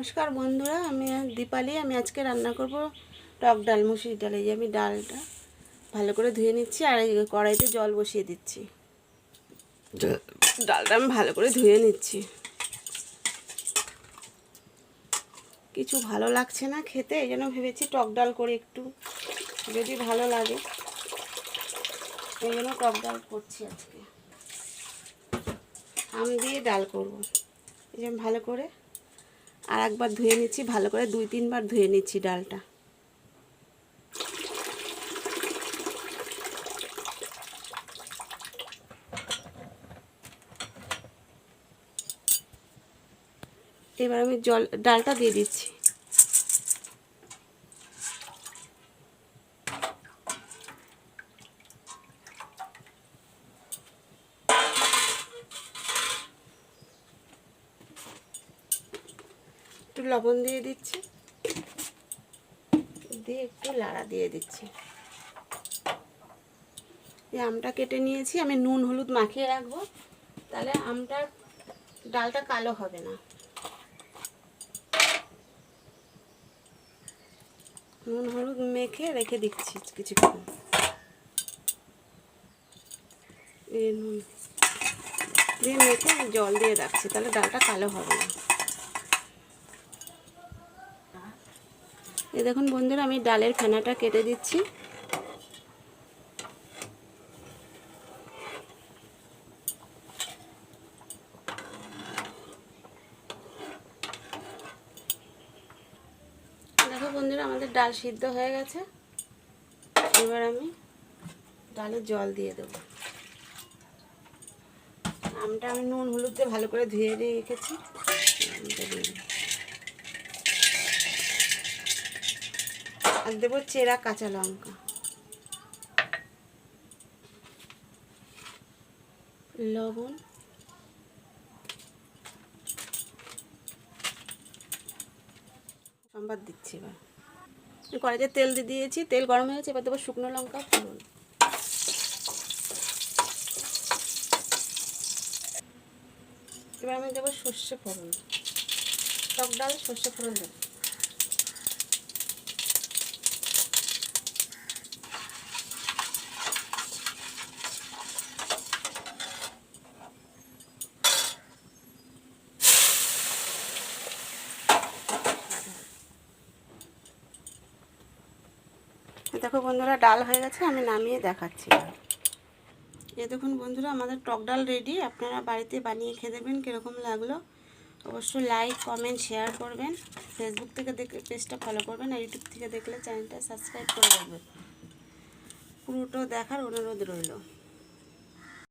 নমস্কার বন্ধুরা, আমি দীপালি। আমি আজকে রান্না করব টক ডাল, মুসুরির ডাল। এই যে আমি ডালটা ভালো করে ধুয়ে নিচ্ছি আর এই কড়াইতে জল বসিয়ে দিচ্ছি। ডালটা আমি ভালো করে ধুয়ে নিচ্ছি। কিছু ভালো লাগছে না খেতে, এই জন্য ভেবেছি টক ডাল করে একটু যদি ভালো লাগে, এই জন্য টক ডাল করছি। আজকে আম দিয়ে ডাল করব। এই যে আমি ভালো করে আর একবার ধুয়ে নিচ্ছি, ভালো করে 2-3 বার ধুয়ে নিচ্ছি ডালটা। এবার আমি ডালটা দিয়ে দিচ্ছি। একটু লবণ দিয়ে দিচ্ছি, দিয়ে একটু লাড়া দিয়ে দিচ্ছি। এই আমটা কেটে নিয়েছি, আমি নুন হলুদ মাখিয়ে রাখবো, তাহলে ডালটা কালো হবে না। নুন হলুদ মেখে রেখে দিচ্ছি কিছুক্ষণ। এই নুন দিয়ে মেখে জল দিয়ে রাখছি, তাহলে ডালটা কালো হবে না। এই দেখুন বন্ধুরা, আমি ডালের ফেনাটা কেটে দিচ্ছি। দেখো বন্ধুরা, আমাদের ডাল সিদ্ধ হয়ে গেছে। এবার আমি ডালে জল দিয়ে দেবো। আমটা আমি নুন হলুদ দিয়ে ভালো করে ধুয়ে রেখেছি। আর দেবো চেরা কাঁচা লঙ্কা, লবণ, সম্বাদ দিচ্ছি। এবার কড়াইতে তেল দিয়ে দিয়েছি, তেল গরম হয়ে গেছে। এবার দেবো শুকনো লঙ্কা ফোড়ন। এবার আমি দেবো সর্ষে ফোড়ন। টক ডাল সর্ষে ফোড়ন দেবো। দেখো বন্ধুরা, ডাল হয়ে গেছে, আমি নামিয়ে দেখাচ্ছি। এই দেখুন বন্ধুরা, আমাদের টক ডাল রেডি। আপনারা বাড়িতে বানিয়ে খেয়ে দেখবেন কীরকম লাগলো। অবশ্যই লাইক কমেন্ট শেয়ার করবেন। ফেসবুক থেকে দেখলে পেজটা ফলো করবেন, আর ইউটিউব থেকে দেখলে চ্যানেলটা সাবস্ক্রাইব করে রাখবেন। পুরোটা দেখার অনুরোধ রইল।